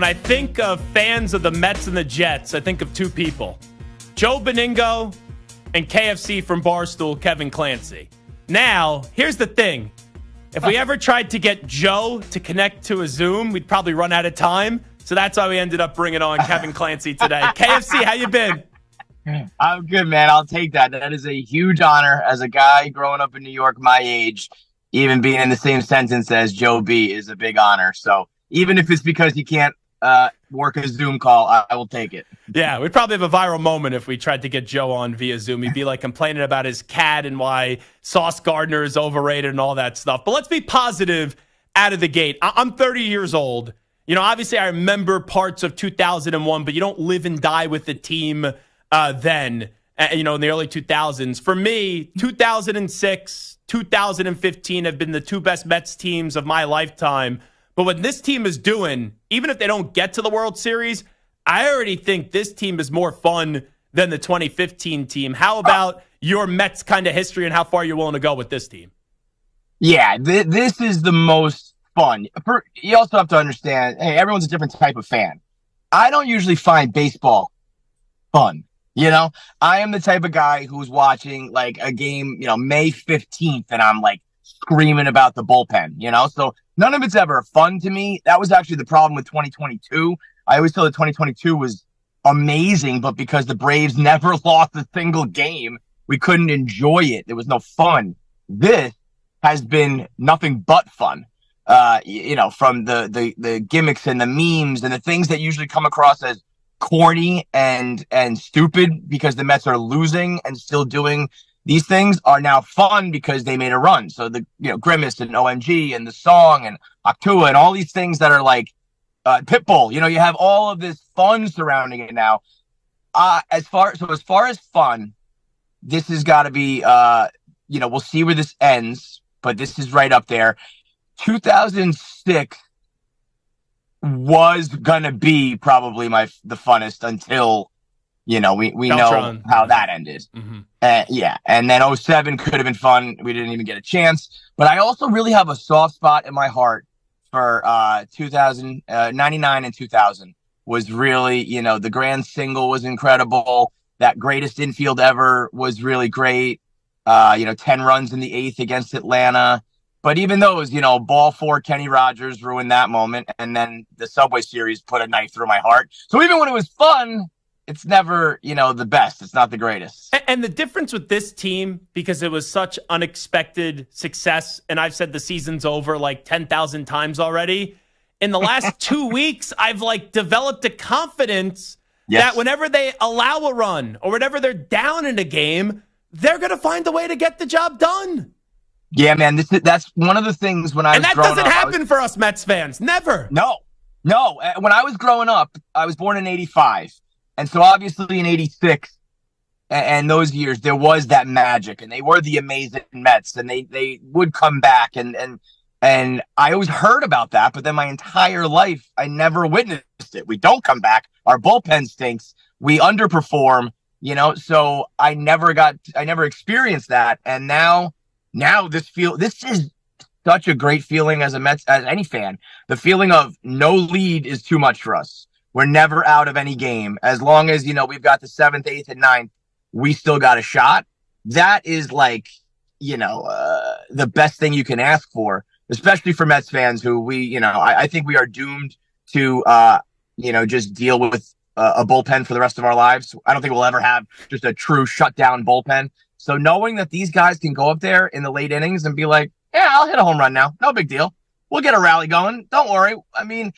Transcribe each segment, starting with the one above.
When I think of fans of the Mets and the Jets, I think of two people, Joe Beningo and KFC from Barstool, Kevin Clancy. Now, here's the thing. If we ever tried to get Joe to connect to a Zoom, we'd probably run out of time. So that's why we ended up bringing on Kevin Clancy today. KFC, how you been? I'm good, man. I'll take that. That is a huge honor as a guy growing up in New York my age. Even being in the same sentence as Joe B is a big honor. So even if it's because he can't work a Zoom call, I will take it. Yeah, we'd probably have a viral moment if we tried to get Joe on via Zoom. He'd be like complaining about his cat and why Sauce Gardner is overrated and all that stuff. But let's be positive out of the gate. I'm 30 years old. You know, obviously I remember parts of 2001, but you don't live and die with the team then, in the early 2000s. For me, 2006, 2015 have been the two best Mets teams of my lifetime. But what this team is doing, even if they don't get to the World Series, I already think this team is more fun than the 2015 team. How about your Mets kind of history and how far you're willing to go with this team? Yeah, this is the most fun. You also have to understand, hey, everyone's a different type of fan. I don't usually find baseball fun. I am the type of guy who's watching like a game, May 15th, and I'm like screaming about the bullpen, so none of it's ever fun to me. That was actually the problem with 2022. I always thought that 2022 was amazing, but because the Braves never lost a single game, we couldn't enjoy it. There was no fun. This has been nothing but fun. From the gimmicks and the memes and the things that usually come across as corny and stupid because the Mets are losing and still doing these things are now fun because they made a run. So the Grimace and OMG and the song and Actua and all these things that are like Pitbull. You have all of this fun surrounding it now. As far as fun, this has got to be. We'll see where this ends, but this is right up there. 2006 was gonna be probably the funnest until we know how that ended. Mm-hmm. And then 07 could have been fun. We didn't even get a chance. But I also really have a soft spot in my heart for 99 and 2000 was really, the grand single was incredible. That greatest infield ever was really great. 10 runs in the 8th against Atlanta. But even those, ball 4, Kenny Rogers ruined that moment. And then the Subway Series put a knife through my heart. So even when it was fun, it's never, the best. It's not the greatest. And the difference with this team, because it was such unexpected success, and I've said the season's over like 10,000 times already. In the last 2 weeks, I've developed a confidence that whenever they allow a run or whenever they're down in a game, they're going to find a way to get the job done. Yeah, man, that's one of the things when I was growing up. And that doesn't happen for us Mets fans. Never. No. When I was growing up, I was born in 85. And so obviously in 86 and those years, there was that magic. And they were the amazing Mets. And they would come back. And I always heard about that. But then my entire life, I never witnessed it. We don't come back. Our bullpen stinks. We underperform, So I never experienced that. And now this is such a great feeling as any fan. The feeling of no lead is too much for us. We're never out of any game. As long as, we've got the 7th, 8th, and 9th, we still got a shot. That is the best thing you can ask for, especially for Mets fans who I think we are doomed to, just deal with a bullpen for the rest of our lives. I don't think we'll ever have just a true shutdown bullpen. So knowing that these guys can go up there in the late innings and be like, yeah, I'll hit a home run now. No big deal. We'll get a rally going. Don't worry. I mean,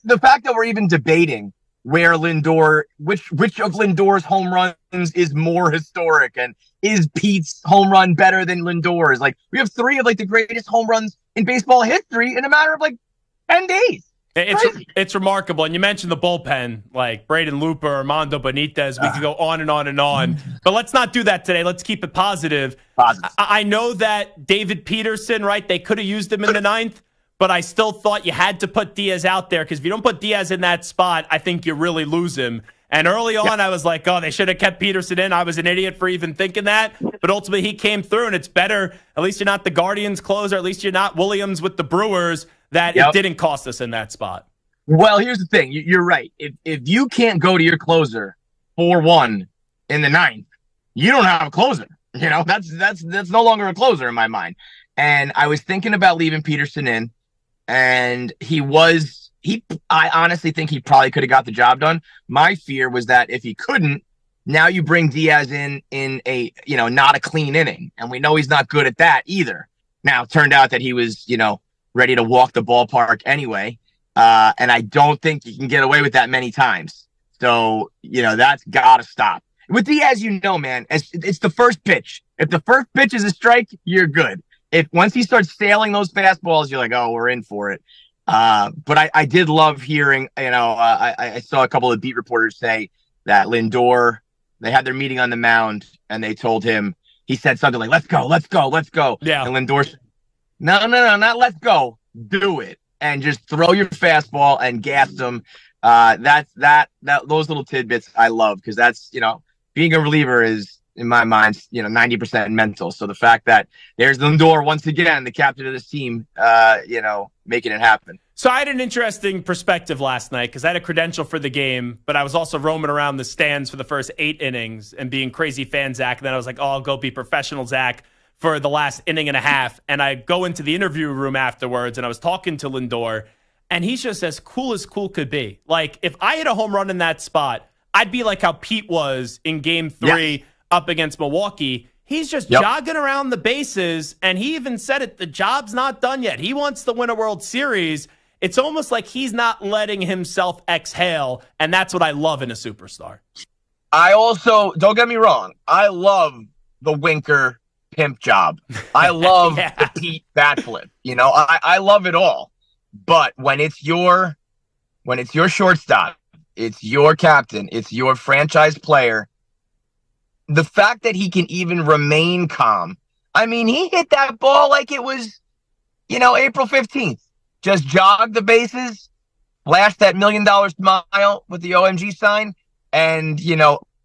the fact that we're even debating where Lindor, which of Lindor's home runs is more historic, and is Pete's home run better than Lindor's? We have 3 of the greatest home runs in baseball history in a matter of 10 days. It's remarkable. And you mentioned the bullpen, like Braden Looper, Armando Benitez. We could go on and on and on. But let's not do that today. Let's keep it positive. I know that David Peterson, right, they could have used him in the 9th, but I still thought you had to put Diaz out there because if you don't put Diaz in that spot, I think you really lose him. And early on, I was like, oh, they should have kept Peterson in. I was an idiot for even thinking that. But ultimately, he came through, and it's better. At least you're not the Guardians closer. At least you're not Williams with the Brewers, that it didn't cost us in that spot. Well, here's the thing. You're right. If you can't go to your closer 4-1 in the ninth, you don't have a closer. That's no longer a closer in my mind. And I was thinking about leaving Peterson in, and I honestly think he probably could have got the job done. My fear was that if he couldn't, now you bring Diaz in a, not a clean inning. And we know he's not good at that either. Now, it turned out that he was, ready to walk the ballpark anyway. And I don't think you can get away with that many times. So, that's got to stop. With Diaz, man, it's the first pitch. If the first pitch is a strike, you're good. If once he starts sailing those fastballs, you're like, oh, we're in for it. But I did love hearing, I saw a couple of beat reporters say that Lindor, they had their meeting on the mound and they told him, he said something like, let's go. Yeah. And Lindor said, no, not let's go. Do it. And just throw your fastball and gas them. Those little tidbits I love, because that's, being a reliever is, in my mind, 90% mental. So the fact that there's Lindor once again, the captain of this team, making it happen. So I had an interesting perspective last night because I had a credential for the game, but I was also roaming around the stands for the first 8 innings and being crazy fan Zach. And then I was like, oh, I'll go be professional Zach for the last inning and a half. And I go into the interview room afterwards and I was talking to Lindor, and he's just as cool could be. Like, if I hit a home run in that spot, I'd be like how Pete was in game 3 up against Milwaukee. He's just jogging around the bases, and he even said it, the job's not done yet. He wants to win a World Series. It's almost like he's not letting himself exhale, and that's what I love in a superstar. I also, don't get me wrong, I love the Winker pimp job. I love the Pete bat flip. I love it all. But when it's your shortstop, it's your captain, it's your franchise player, the fact that he can even remain calm. I mean, he hit that ball like it was, April 15th. Just jogged the bases, flashed that $1 million smile with the OMG sign. And,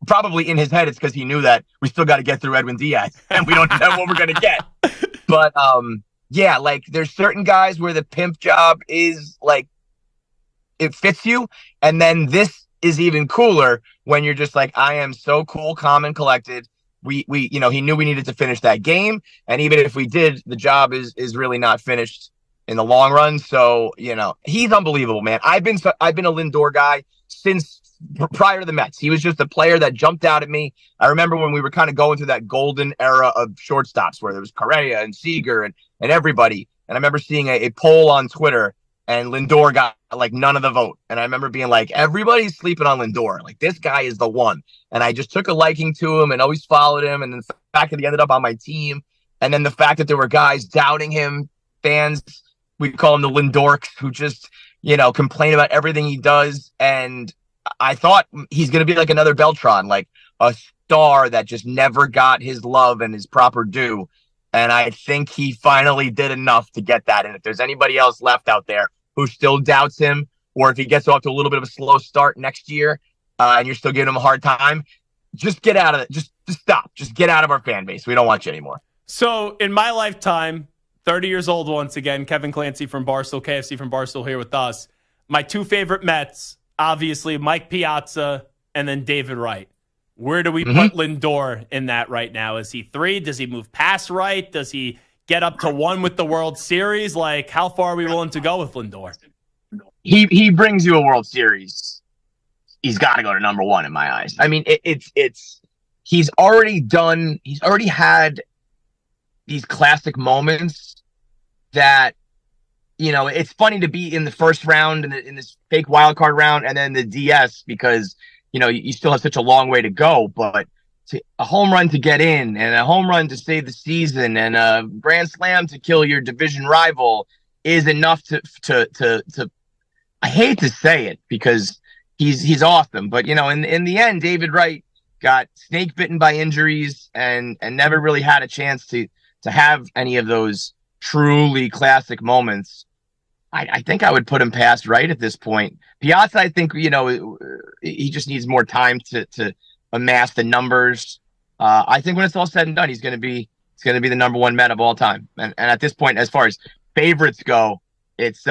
probably in his head, it's because he knew that we still got to get through Edwin Diaz and we don't know what we're going to get. But, there's certain guys where the pimp job is like, it fits you. And then this is even cooler when you're just like, I am so cool, calm, and collected. He knew we needed to finish that game. And even if we did, the job is really not finished in the long run. So, he's unbelievable, man. I've been a Lindor guy since prior to the Mets. He was just a player that jumped out at me. I remember when we were kind of going through that golden era of shortstops where there was Correa and Seager and everybody. And I remember seeing a poll on Twitter, and Lindor got like none of the vote. And I remember being like, everybody's sleeping on Lindor. Like, this guy is the one. And I just took a liking to him and always followed him. And the fact that he ended up on my team, and then the fact that there were guys doubting him, fans, we call him the Lindorks, who just, complain about everything he does. And I thought he's going to be like another Beltran, like a star that just never got his love and his proper due. And I think he finally did enough to get that. And if there's anybody else left out there who still doubts him, or if he gets off to a little bit of a slow start next year, and you're still giving him a hard time, just get out of it. Just stop. Just get out of our fan base. We don't want you anymore. So in my lifetime, 30 years old once again, Kevin Clancy from Barstool, KFC from Barstool here with us. My 2 favorite Mets, obviously Mike Piazza and then David Wright. Where do we put Lindor in that right now? Is he 3? Does he move past Wright? Does he get up to 1 with the World Series? Like, how far are we willing to go with Lindor? He brings you a World Series. He's got to go to number 1 in my eyes. I mean, he's already had these classic moments that, it's funny to be in the first round in this fake wild card round and then the DS because, you still have such a long way to go, but a home run to get in and a home run to save the season and a grand slam to kill your division rival is enough to I hate to say it because he's awesome, but in the end, David Wright got snake bitten by injuries and never really had a chance to have any of those truly classic moments. I think I would put him past Wright at this point. Piazza, I think, he just needs more time to amass the numbers. I think when it's all said and done, he's going to be the number 1 Met of all time. And at this point, as far as favorites go, it's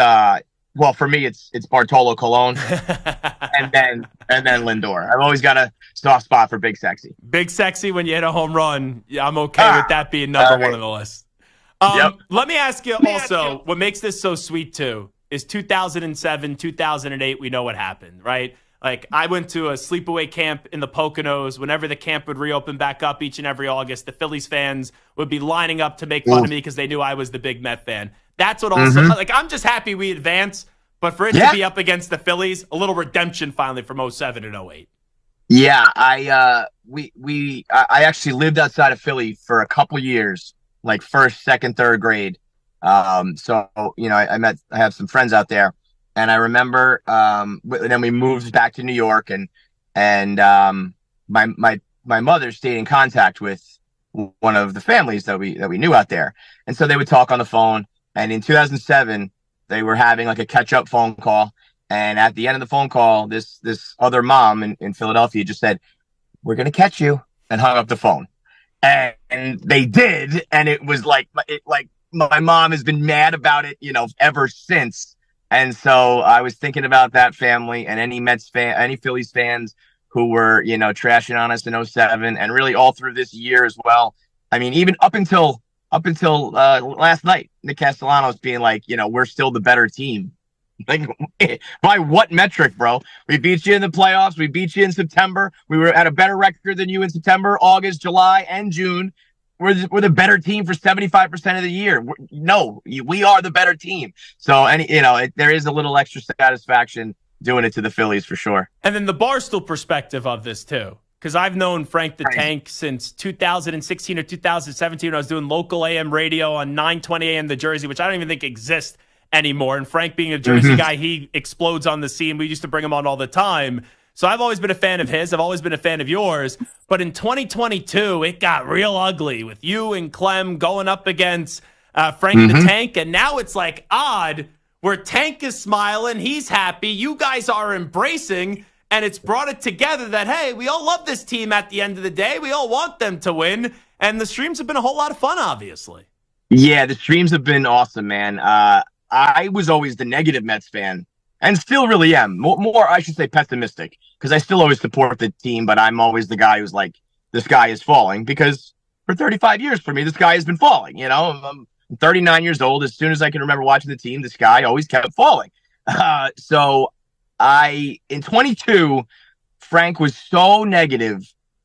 Well, for me, it's Bartolo Colon, and then Lindor. I've always got a soft spot for Big Sexy. Big Sexy, when you hit a home run, yeah, I'm okay with that being number one on the list. Let me ask you also, what makes this so sweet too is 2007, 2008, we know what happened, right? Like, I went to a sleepaway camp in the Poconos. Whenever the camp would reopen back up each and every August, the Phillies fans would be lining up to make fun of me because they knew I was the big Met fan. That's what also, like, I'm just happy we advance, but for it to be up against the Phillies, a little redemption finally from 07 and 08. Yeah, I actually lived outside of Philly for a couple years, like first, second, third grade. So I have some friends out there, and I remember then we moved back to New York, and my mother stayed in contact with one of the families that we knew out there, and so they would talk on the phone. And in 2007, they were having like a catch-up phone call. And at the end of the phone call, this other mom in Philadelphia just said, "We're going to catch you," and hung up the phone. And they did. And it was like my mom has been mad about it, ever since. And so I was thinking about that family and any any Phillies fans who were, trashing on us in 07 and really all through this year as well. I mean, even up until last night, Nick Castellanos being like, we're still the better team. Like, by what metric, bro? We beat you in the playoffs. We beat you in September. We were at a better record than you in September, August, July, and June. We're the better team for 75% of the year. We are the better team. So, there is a little extra satisfaction doing it to the Phillies for sure. And then the Barstool perspective of this too. Because I've known Frank the Tank since 2016 or 2017 when I was doing local AM radio on 920 AM The Jersey, which I don't even think exists anymore. And Frank being a Jersey guy, he explodes on the scene. We used to bring him on all the time. So I've always been a fan of his. I've always been a fan of yours. But in 2022, it got real ugly with you and Clem going up against Frank the Tank. And now it's like odd where Tank is smiling. He's happy. You guys are embracing. And it's brought it together that, hey, we all love this team at the end of the day. We all want them to win. And the streams have been a whole lot of fun, obviously. Yeah, the streams have been awesome, man. I was always the negative Mets fan and still really am. More I should say, pessimistic, because I still always support the team. But I'm always the guy who's like, the sky is falling, because for 35 years for me, the sky has been falling. I'm 39 years old. As soon as I can remember watching the team, the sky always kept falling. In 22, Frank was so negative,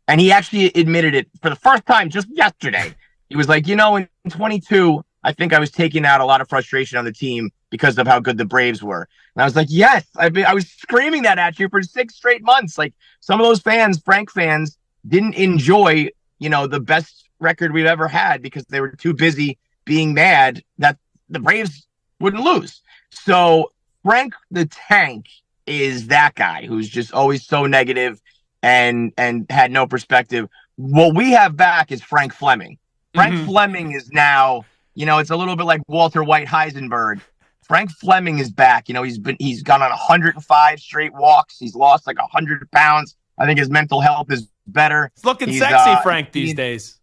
and he actually admitted it for the first time just yesterday. He was like, in 22, I think I was taking out a lot of frustration on the team because of how good the Braves were. And I was like, yes, I was screaming that at you for 6 straight months. Like, some of those fans, Frank fans, didn't enjoy, the best record we've ever had because they were too busy being mad that the Braves wouldn't lose. So Frank the Tank is that guy who's just always so negative and had no perspective. What we have back is Frank Fleming. Frank Fleming is now, it's a little bit like Walter White Heisenberg. Frank Fleming is back. He's gone on 105 straight walks. He's lost like 100 pounds. I think his mental health is better. He's looking sexy, Frank, these days.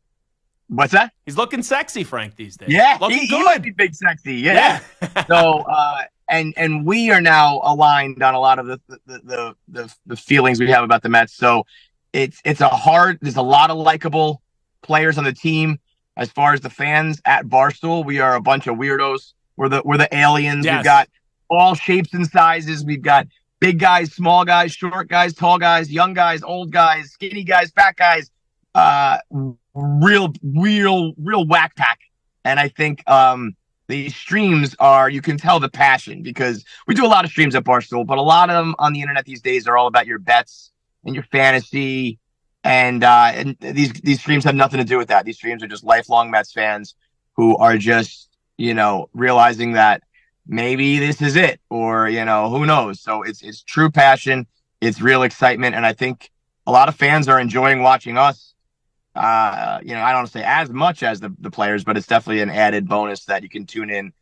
What's that? He's looking sexy, Frank, these days. Yeah, he might be big sexy. Yeah. So, and we are now aligned on a lot of the feelings we have about the Mets. So there's a lot of likable players on the team. As far as the fans at Barstool, we are a bunch of weirdos. We're the aliens. Yes. We've got all shapes and sizes. We've got big guys, small guys, short guys, tall guys, young guys, old guys, skinny guys, fat guys, real whack pack. And I think these streams you can tell the passion, because we do a lot of streams at Barstool, but a lot of them on the internet these days are all about your bets and your fantasy. And these streams have nothing to do with that. These streams are just lifelong Mets fans who are just, realizing that maybe this is it, or, who knows. So it's true passion. It's real excitement. And I think a lot of fans are enjoying watching us. I don't want to say as much as the players, but it's definitely an added bonus that you can tune in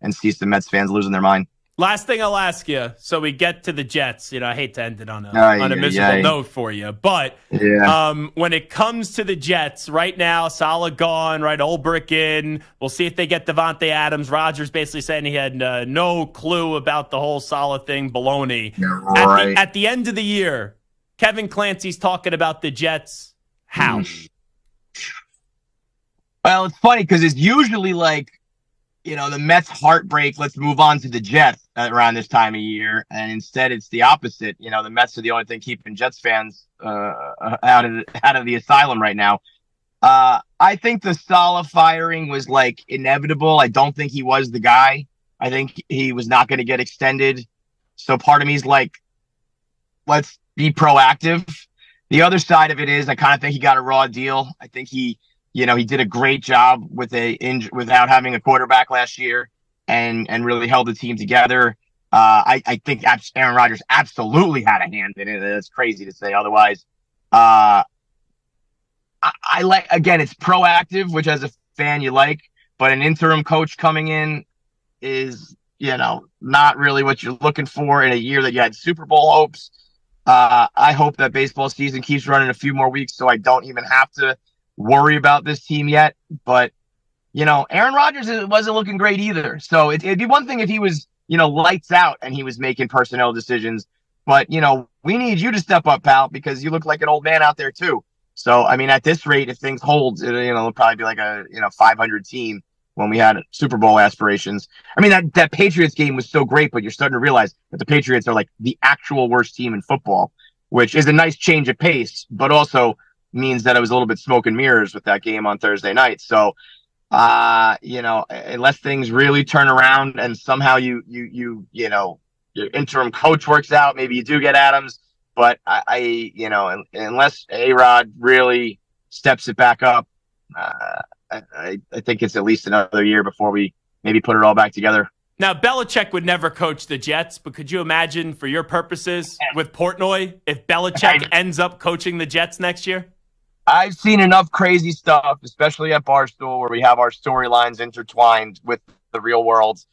and see some Mets fans losing their mind. Last thing I'll ask you, so we get to the Jets. I hate to end it on a miserable note for you, but when it comes to the Jets, right now, Saleh gone, right? Ulbrich in. We'll see if they get Devontae Adams. Rodgers basically saying he had no clue about the whole Saleh thing, baloney. Yeah, right. At the end of the year, Kevin Clancy's talking about the Jets. How? Well, it's funny because it's usually like, the Mets heartbreak, let's move on to the Jets around this time of year. And instead it's the opposite. The Mets are the only thing keeping Jets fans out of the asylum right now. I think the Saleh firing was like inevitable. I don't think he was the guy. I think he was not going to get extended. So part of me is like, let's be proactive. The other side of it is I kind of think he got a raw deal. I think he did a great job without having a quarterback last year and really held the team together. I think Aaron Rodgers absolutely had a hand in it. It's crazy to say otherwise. I like, again, it's proactive, which as a fan you like, but an interim coach coming in is, not really what you're looking for in a year that you had Super Bowl hopes. I hope that baseball season keeps running a few more weeks so I don't even have to worry about this team yet. But, Aaron Rodgers wasn't looking great either. So it'd be one thing if he was, lights out and he was making personnel decisions. But, we need you to step up, pal, because you look like an old man out there too. So, I mean, at this rate, if things hold, it'll probably be like a, 500 team when we had Super Bowl aspirations. I mean, that Patriots game was so great, but you're starting to realize that the Patriots are like the actual worst team in football, which is a nice change of pace, but also means that it was a little bit smoke and mirrors with that game on Thursday night. So, unless things really turn around and somehow your interim coach works out, maybe you do get Adams. But unless A-Rod really steps it back up, I think it's at least another year before we maybe put it all back together. Now, Belichick would never coach the Jets, but could you imagine, for your purposes, with Portnoy, if Belichick ends up coaching the Jets next year? I've seen enough crazy stuff, especially at Barstool, where we have our storylines intertwined with the real world.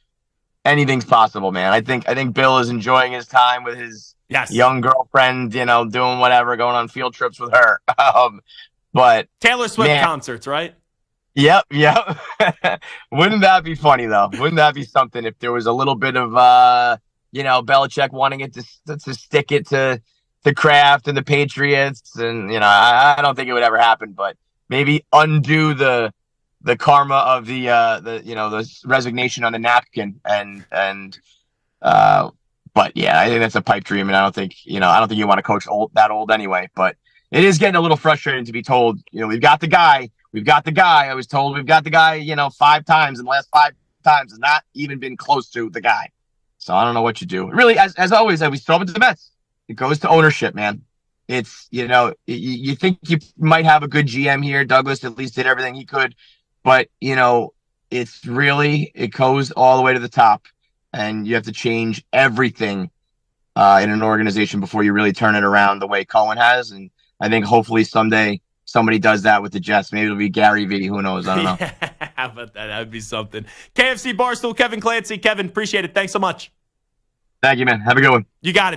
Anything's possible, man. I think Bill is enjoying his time with his young girlfriend, doing whatever, going on field trips with her. But Taylor Swift concerts, right? Yep. Wouldn't that be funny though? Wouldn't that be something if there was a little bit of Belichick wanting it to stick it to Kraft and the Patriots, and I don't think it would ever happen, but maybe undo the karma of the resignation on the napkin but yeah, I think that's a pipe dream, and I don't think you want to coach that old anyway. But it is getting a little frustrating to be told, we've got the guy. I was told we've got the guy, 5 times in the last 5 times, and not even been close to the guy. So I don't know what you do. Really, as always, we throw it to the Mets. It goes to ownership, man. It's, you think you might have a good GM here. Douglas at least did everything he could. But, it goes all the way to the top. And you have to change everything in an organization before you really turn it around the way Cohen has. And I think hopefully someday somebody does that with the Jets. Maybe it'll be Gary Vee. Who knows? I don't know. How about that? That would be something. KFC Barstool, Kevin Clancy. Kevin, appreciate it. Thanks so much. Thank you, man. Have a good one. You got it.